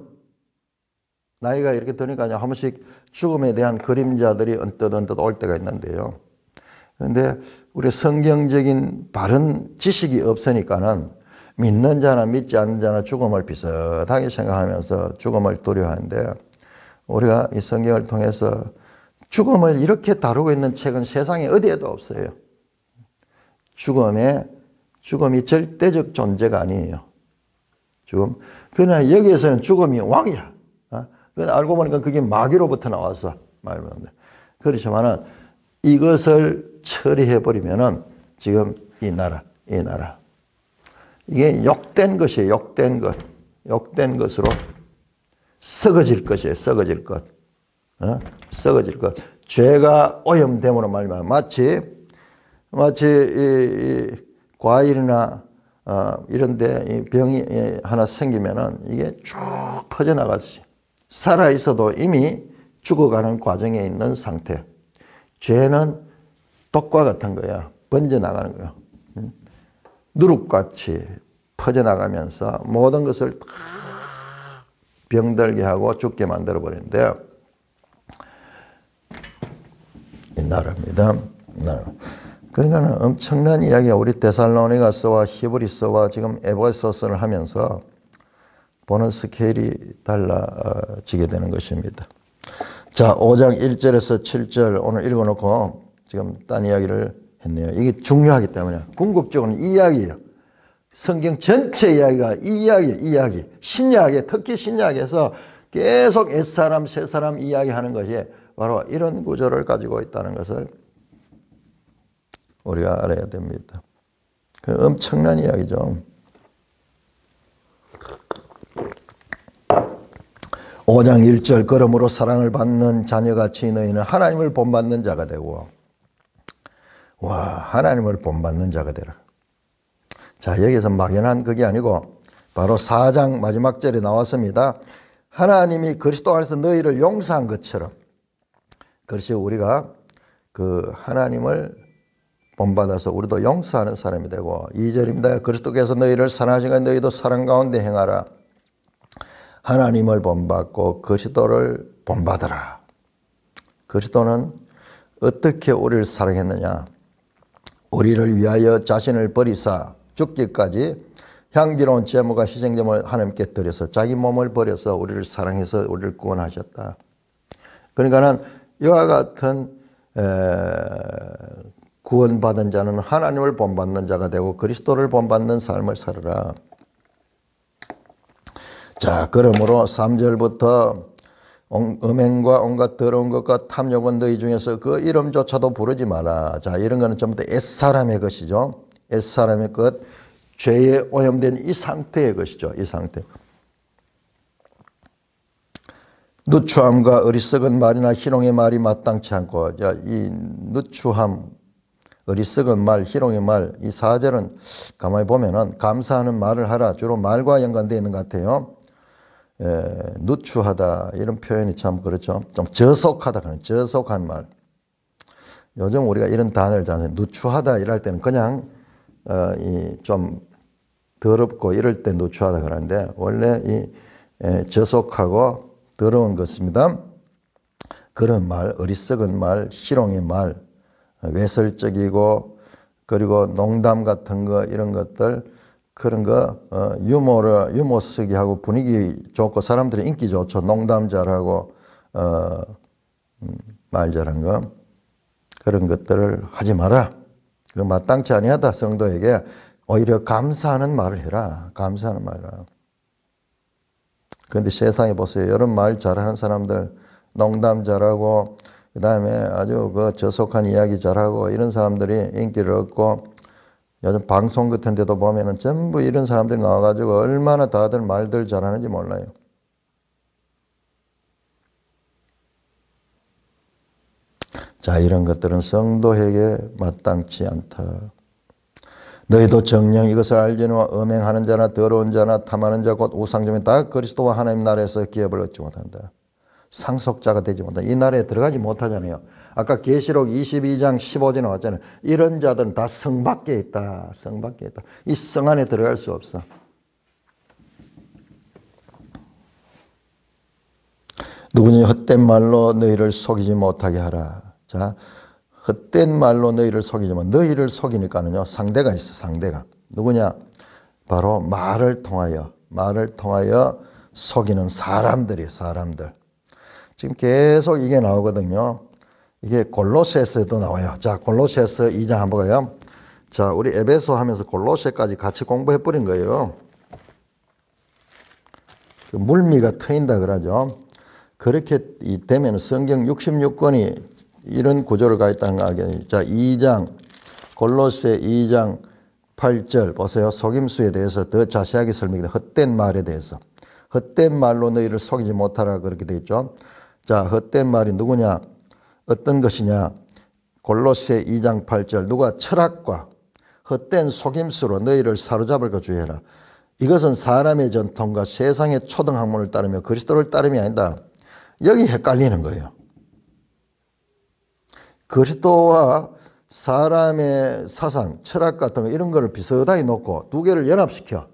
나이가 이렇게 드니까 한 번씩 죽음에 대한 그림자들이 언뜻 올 때가 있는데요. 그런데 우리 성경적인 바른 지식이 없으니까는 믿는 자나 믿지 않는 자나 죽음을 비슷하게 생각하면서 죽음을 두려워하는데, 우리가 이 성경을 통해서 죽음을 이렇게 다루고 있는 책은 세상에 어디에도 없어요. 죽음이 절대적 존재가 아니에요. 그러나 여기에서는 죽음이 왕이야. 알고 보니까 그게 마귀로부터 나와서 말하는데, 그렇지만은 이것을 처리해버리면은 지금 이 나라 이게 욕된 것이에요. 욕된 것으로 썩어질 것이에요. 썩어질 것. 죄가 오염됨으로 말미암아 마치 이 과일이나 이런데 이 병이 하나 생기면은 이게 쭉 퍼져나가지. 살아 있어도 이미 죽어가는 과정에 있는 상태. 죄는 독과 같은 거야. 번져나가는 거야. 누룩같이 퍼져나가면서 모든 것을 다 병들게 하고 죽게 만들어 버리는데, 이 나라입니다. 그러니까 엄청난 이야기가 우리 데살로니가서와 히브리서와 지금 에베소서를 하면서 보는 스케일이 달라지게 되는 것입니다. 자, 5장 1절에서 7절 오늘 읽어놓고 지금 딴 이야기를 했네요. 이게 중요하기 때문에. 궁극적으로는 이 이야기예요. 성경 전체 이야기가 이 이야기. 신약에, 특히 신약에서 계속 옛사람, 새사람 이야기하는 것이 바로 이런 구조를 가지고 있다는 것을 우리가 알아야 됩니다. 그 엄청난 이야기죠. 5장 1절, 그러므로 사랑을 받는 자녀같이 너희는 하나님을 본받는 자가 되고, 하나님을 본받는 자가 되라. 자, 여기서 막연한 그게 아니고 바로 4장 마지막 절에 나왔습니다. 하나님이 그리스도 안에서 너희를 용서한 것처럼, 그렇지, 우리가 그 하나님을 본받아서 우리도 용서하는 사람이 되고, 2절입니다. 그리스도께서 너희를 사랑하시니까 너희도 사랑 가운데 행하라. 하나님을 본받고 그리스도를 본받으라. 그리스도는 어떻게 우리를 사랑했느냐? 우리를 위하여 자신을 버리사 죽기까지 향기로운 제물과 희생제물을 하나님께 드려서 자기 몸을 버려서 우리를 사랑해서 우리를 구원하셨다. 그러니까는 이와 같은 구원받은 자는 하나님을 본받는 자가 되고 그리스도를 본받는 삶을 살아라. 자, 그러므로 3절부터 음행과 온갖 더러운 것과 탐욕은 너희 중에서 그 이름조차도 부르지 마라. 자, 이런 거는 전부 다 옛사람의 것이죠. 옛사람의 것, 죄에 오염된 이 상태의 것이죠. 이 상태. 누추함과 어리석은 말이나 희롱의 말이 마땅치 않고, 이 누추함, 어리석은 말, 희롱의 말, 이 4절은 가만히 보면은 감사하는 말을 하라. 주로 말과 연관되어 있는 것 같아요. 누추하다 이런 표현이 참 그렇죠. 좀 저속하다, 저속한 말. 요즘 우리가 이런 단어를 잘 누추하다 이럴 때는 그냥 좀 더럽고 이럴 때 누추하다 그러는데, 원래 이 저속하고 더러운 것입니다. 그런 말, 어리석은 말, 희롱의 말, 외설적이고 그리고 농담 같은 거 이런 것들, 그런 거 유머 쓰기 하고 분위기 좋고 사람들이 인기 좋죠. 농담 잘하고 말 잘한 거, 그런 것들을 하지 마라. 그 마땅치 아니하다. 성도에게 오히려 감사하는 말을 해라. 감사하는 말을 해라. 그런데 세상에 보세요. 이런 말 잘하는 사람들, 농담 잘하고 그 다음에 아주 그 저속한 이야기 잘하고 이런 사람들이 인기를 얻고, 요즘 방송 같은 데도 보면은 전부 이런 사람들이 나와가지고 얼마나 다들 말들 잘하는지 몰라요. 자, 이런 것들은 성도에게 마땅치 않다. 너희도 정녕 이것을 알지니와 음행하는 자나 더러운 자나 탐하는 자 곧 우상점이 다 그리스도와 하나님 나라에서 기업을 얻지 못한다. 상속자가 되지 못한다. 이 나라에 들어가지 못하잖아요. 아까 계시록 22장 15절에 나왔잖아요. 이런 자들은 다 성 밖에 있다. 성 밖에 있다. 이 성 안에 들어갈 수 없어. 누구니 헛된 말로 너희를 속이지 못하게 하라. 자, 헛된 말로 너희를 속이지만, 너희를 속이니까는요, 상대가 있어. 상대가 누구냐? 바로 말을 통하여 속이는 사람들이에요. 사람들. 지금 계속 이게 나오거든요. 이게 골로새서에도 나와요. 자, 골로새서 2장 한번 가요. 자, 우리 에베소 하면서 골로새까지 같이 공부해 버린 거예요. 그 물미가 트인다 그러죠. 그렇게 되면 성경 66권이 이런 구조를 가 있다는 거 알겠죠. 자, 2장, 골로새 2장 8절 보세요. 속임수에 대해서 더 자세하게 설명합니다. 헛된 말에 대해서. 헛된 말로 너희를 속이지 못하라 그렇게 되어 있죠. 자, 헛된 말이 누구냐? 어떤 것이냐? 골로새 2장 8절. 누가 철학과 헛된 속임수로 너희를 사로잡을 것 주의해라. 이것은 사람의 전통과 세상의 초등학문을 따르며 그리스도를 따름이 아니다. 여기 헷갈리는 거예요. 그리스도와 사람의 사상, 철학 같은 거 이런 거를 비슷하게 놓고 두 개를 연합시켜.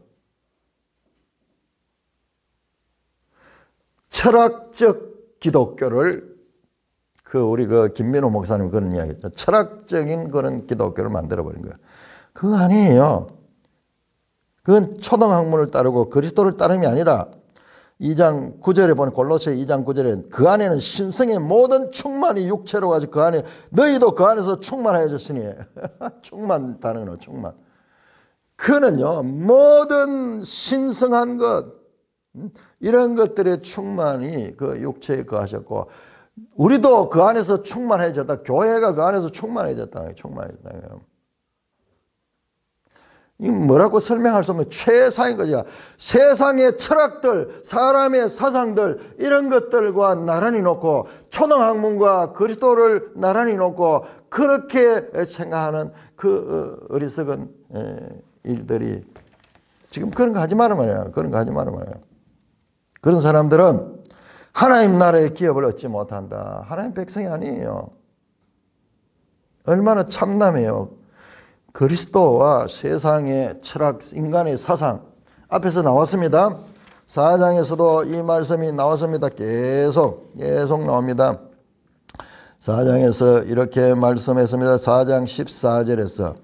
철학적 기독교를 우리 김민호 목사님 그런 이야기죠. 철학적인 그런 기독교를 만들어버린 거예요. 그거 아니에요. 그건 초등학문을 따르고 그리스도를 따름이 아니라 2장 9절에 보면 골로새 2장 9절에 그 안에는 신성의 모든 충만이 육체로 가지고 그 안에 너희도 그 안에서 충만해졌으니 충만 단어는 충만. 그는요 모든 신성한 것 이런 것들의 충만이 그 육체에 거하셨고 우리도 그 안에서 충만해졌다. 교회가 그 안에서 충만해졌다. 충만해졌다. 이 뭐라고 설명할 수 없는 최상인 거죠. 세상의 철학들, 사람의 사상들 이런 것들과 나란히 놓고 초등학문과 그리스도를 나란히 놓고 그렇게 생각하는 그 어리석은 일들이 지금 그런 거 하지 말란 말이에요. 그런 거 하지 말란 말이에요. 그런 사람들은 하나님 나라의 기업을 얻지 못한다. 하나님 백성이 아니에요. 얼마나 참남해요. 그리스도와 세상의 철학, 인간의 사상 앞에서 나왔습니다. 4장에서도 이 말씀이 나왔습니다. 계속 나옵니다. 4장에서 이렇게 말씀했습니다. 4장 14절에서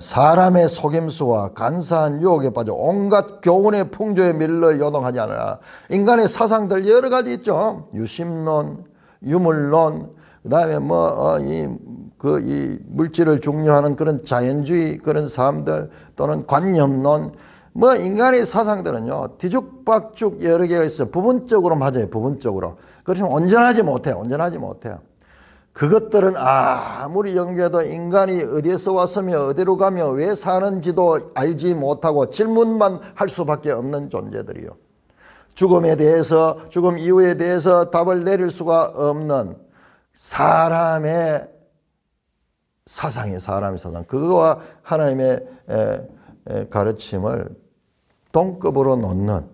사람의 속임수와 간사한 유혹에 빠져 온갖 교훈의 풍조에 밀려 요동하지 않으라. 인간의 사상들 여러 가지 있죠. 유심론, 유물론, 그 다음에 이 물질을 중요하는 그런 자연주의 그런 사람들 또는 관념론 인간의 사상들은요 뒤죽박죽 여러 개가 있어요. 부분적으로 맞아요. 부분적으로. 그렇지만 온전하지 못해요. 그것들은 아무리 연구해도 인간이 어디에서 왔으며 어디로 가며 왜 사는지도 알지 못하고 질문만 할 수밖에 없는 존재들이요. 죽음에 대해서, 죽음 이후에 대해서 답을 내릴 수가 없는 사람의 사상이에요. 사람의 사상. 그거와 하나님의 가르침을 동급으로 놓는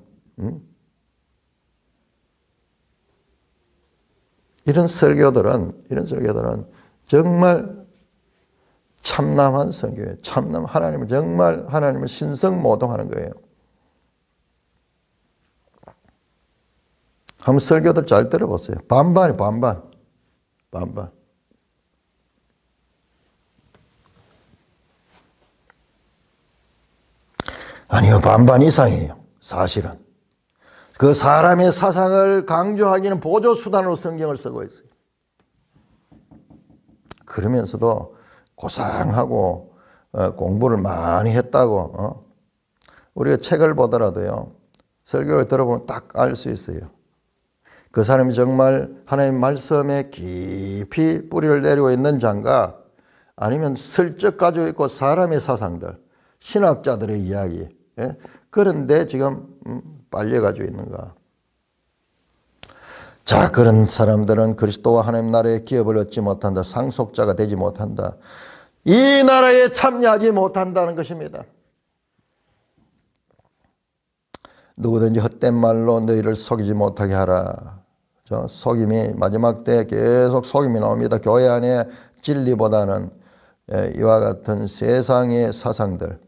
이런 설교들은 정말 참남한 설교예요. 참남, 하나님을 정말 하나님을 신성모독하는 거예요. 한번 설교들 잘 들어보세요. 반반이 반반. 아니요, 반반 이상이에요. 사실은. 그 사람의 사상을 강조하기는 보조수단으로 성경을 쓰고 있어요. 그러면서도 고상하고 공부를 많이 했다고 우리가 책을 보더라도요. 설교를 들어보면 딱 알 수 있어요. 그 사람이 정말 하나님 말씀에 깊이 뿌리를 내리고 있는 자인가 아니면 슬쩍 가지고 있고 사람의 사상들, 신학자들의 이야기 그런데 지금 빨려가지고 있는가. 자, 그런 사람들은 그리스도와 하나님 나라의 기업을 얻지 못한다. 상속자가 되지 못한다. 이 나라에 참여하지 못한다는 것입니다. 누구든지 헛된 말로 너희를 속이지 못하게 하라. 속임이 마지막 때 계속 속임이 나옵니다. 교회 안에 진리보다는 이와 같은 세상의 사상들.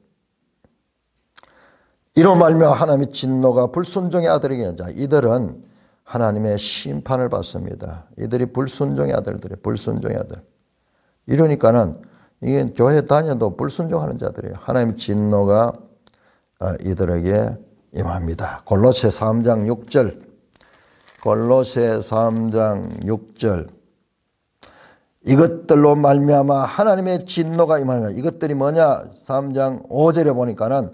이로 말미암아 하나님의 진노가 불순종의 아들에게 자 이들은 하나님의 심판을 받습니다. 이들이 불순종의 아들들이에요. 불순종의 아들. 이러니까는 이게 교회 다녀도 불순종하는 자들이에요. 하나님의 진노가 이들에게 임합니다. 골로새 3장 6절. 골로새 3장 6절. 이것들로 말미암아 하나님의 진노가 임하느라. 이것들이 뭐냐? 3장 5절에 보니까는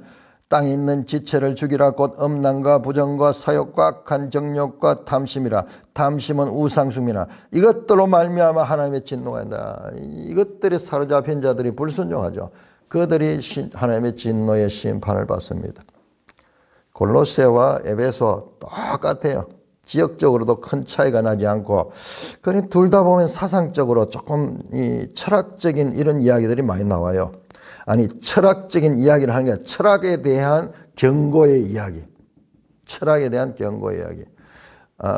땅에 있는 지체를 죽이라. 곧 음란과 부정과 사욕과 악한 정욕과 탐심이라. 탐심은 우상숭배라. 이것들로 말미암아 하나님의 진노가 있다. 이것들이 사로잡힌 자들이 불순종하죠. 그들이 하나님의 진노의 심판을 받습니다. 골로새와 에베소 똑같아요. 지역적으로도 큰 차이가 나지 않고, 그러니 둘 다 보면 사상적으로 조금 이 철학적인 이런 이야기들이 많이 나와요. 아니, 철학적인 이야기를 하는 게 아니라 철학에 대한 경고의 이야기. 철학에 대한 경고의 이야기.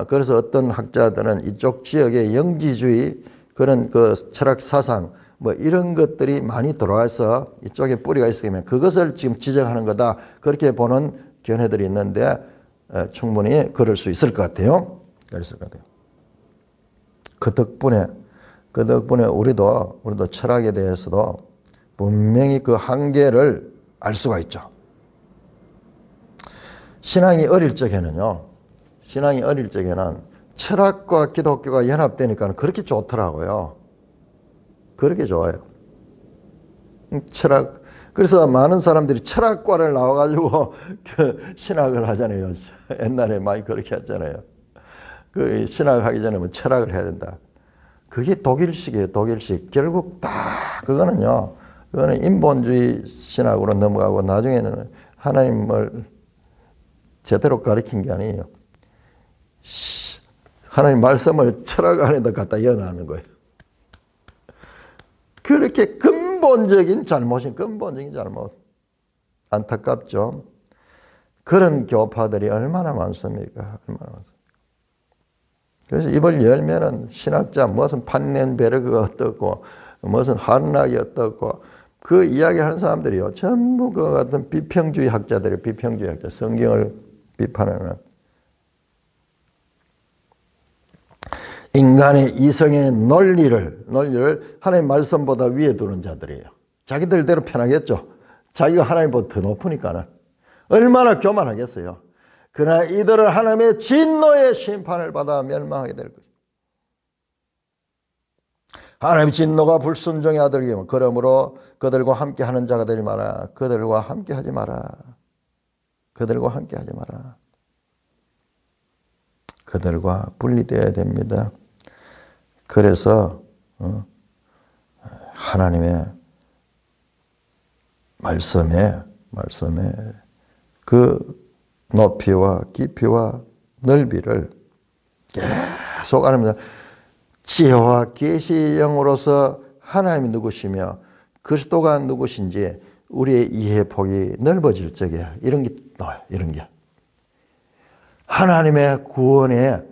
그래서 어떤 학자들은 이쪽 지역의 영지주의 그런 그 철학 사상 뭐 이런 것들이 많이 들어와서 이쪽에 뿌리가 있으면 그것을 지금 지적하는 거다. 그렇게 보는 견해들이 있는데 충분히 그럴 수 있을 것 같아요. 그 덕분에 우리도 철학에 대해서도 분명히 그 한계를 알 수가 있죠. 신앙이 어릴 적에는 철학과 기독교가 연합되니까 그렇게 좋더라고요. 그렇게 좋아요. 철학. 그래서 많은 사람들이 철학과를 나와가지고 신학을 하잖아요. 옛날에 많이 그렇게 했잖아요. 그 신학하기 전에 뭐 철학을 해야 된다. 그게 독일식이에요. 독일식. 결국 다 그거는 인본주의 신학으로 넘어가고 나중에는 하나님을 제대로 가르친 게 아니에요. 하나님 말씀을 철학 안에다 갖다 연하는 거예요. 그렇게 근본적인 잘못. 안타깝죠. 그런 교파들이 얼마나 많습니까? 그래서 입을 열면은 신학자 무슨 판넨베르그가 어떻고 무슨 한락이 어떻고 그 이야기하는 사람들이요. 전부 그 같은 비평주의 학자들이에요. 비평주의 학자. 성경을 비판하는. 인간의 이성의 논리를 하나님 말씀보다 위에 두는 자들이에요. 자기들대로 편하겠죠. 자기가 하나님보다 더 높으니까는. 얼마나 교만하겠어요. 그러나 이들은 하나님의 진노의 심판을 받아 멸망하게 될 것입니다. 하나님의 진노가 불순종의 아들이면 그러므로 그들과 함께 하는 자가 되지 마라. 그들과 함께 하지 마라. 그들과 분리되어야 됩니다. 그래서 하나님의 말씀에 그 높이와 깊이와 넓이를 계속 알면 지혜와 계시의 영으로서 하나님이 누구시며 그리스도가 누구신지 우리의 이해 폭이 넓어질 적에 이런 게 나와요. 이런 게. 하나님의 구원의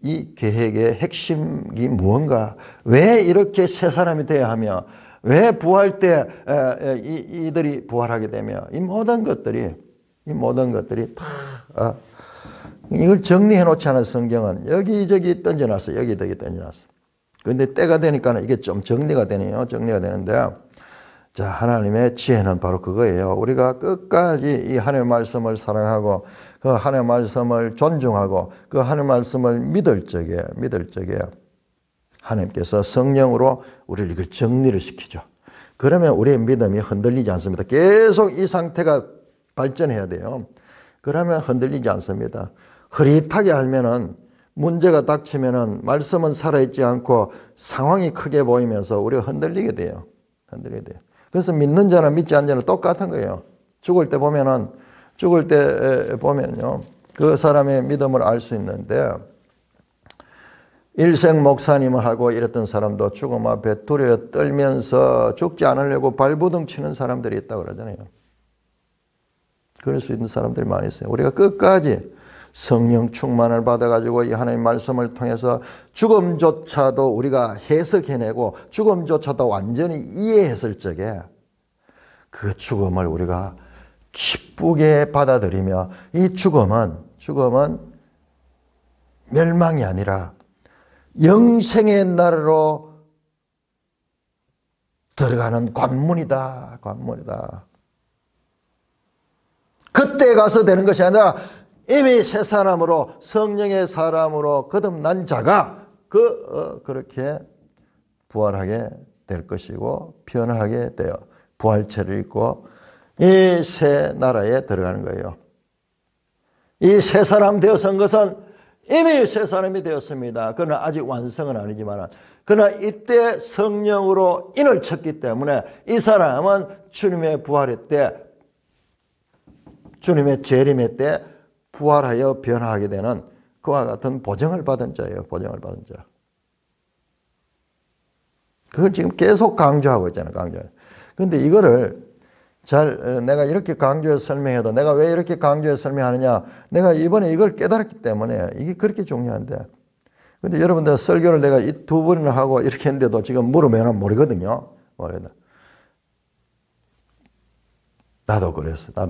이 계획의 핵심이 무언가? 왜 이렇게 새 사람이 되어야 하며 왜 부활 때 이들이 부활하게 되며 이 모든 것들이 다 이걸 정리해 놓지 않은 성경은 여기저기 던져놨어. 여기저기 던져놨어. 그런데 때가 되니까 이게 좀 정리가 되네요. 정리가 되는데 자, 하나님의 지혜는 바로 그거예요. 우리가 끝까지 이 하나님의 말씀을 사랑하고 그 하나님의 말씀을 존중하고 그 하나님의 말씀을 믿을 적에 하나님께서 성령으로 우리를 이걸 정리를 시키죠. 그러면 우리의 믿음이 흔들리지 않습니다. 계속 이 상태가 발전해야 돼요. 그러면 흔들리지 않습니다. 흐릿하게 알면은 문제가 닥치면은 말씀은 살아있지 않고 상황이 크게 보이면서 우리가 흔들리게 돼요. 그래서 믿는 자나 믿지 않는 자는 똑같은 거예요. 죽을 때 보면요, 그 사람의 믿음을 알 수 있는데, 일생 목사님을 하고 이랬던 사람도 죽음 앞에 두려워 떨면서 죽지 않으려고 발부둥 치는 사람들이 있다고 그러잖아요. 그럴 수 있는 사람들이 많이 있어요. 우리가 끝까지 성령 충만을 받아가지고 이 하나님의 말씀을 통해서 죽음조차도 우리가 해석해내고 죽음조차도 완전히 이해했을 적에 그 죽음을 우리가 기쁘게 받아들이며 이 죽음은 멸망이 아니라 영생의 나라로 들어가는 관문이다. 그때 가서 되는 것이 아니라 이미 새 사람으로 성령의 사람으로 거듭난 자가 그렇게 부활하게 될 것이고 변하게 되어 부활체를 입고 이 새 나라에 들어가는 거예요. 이 새 사람 되어선 것은 이미 새 사람이 되었습니다. 그러나 아직 완성은 아니지만 그러나 이때 성령으로 인을 쳤기 때문에 이 사람은 주님의 부활의 때 주님의 재림의 때 부활하여 변화하게 되는 그와 같은 보증을 받은 자예요. 보증을 받은 자. 그걸 지금 계속 강조하고 있잖아요. 그런데 이거를 내가 이렇게 강조해서 설명해도 내가 왜 이렇게 강조해서 설명하느냐. 내가 이번에 이걸 깨달았기 때문에 이게 그렇게 중요한데. 근데 여러분들 설교를 내가 이 두 번이나 하고 이렇게 했는데도 지금 물으면 모르거든요. 나도 그랬으니까.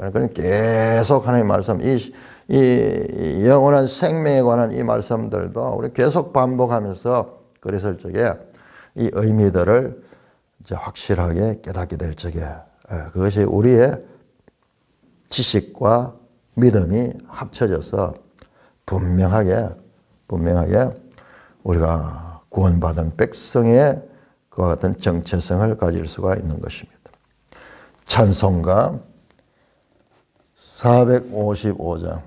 그럼 계속 하나님의 말씀, 이 영원한 생명에 관한 이 말씀들도 우리 계속 반복하면서 그랬을 적에 이 의미들을 이제 확실하게 깨닫게 될 적에 그것이 우리의 지식과 믿음이 합쳐져서 분명하게 우리가 구원받은 백성의 그와 같은 정체성을 가질 수가 있는 것입니다. 찬송가 455장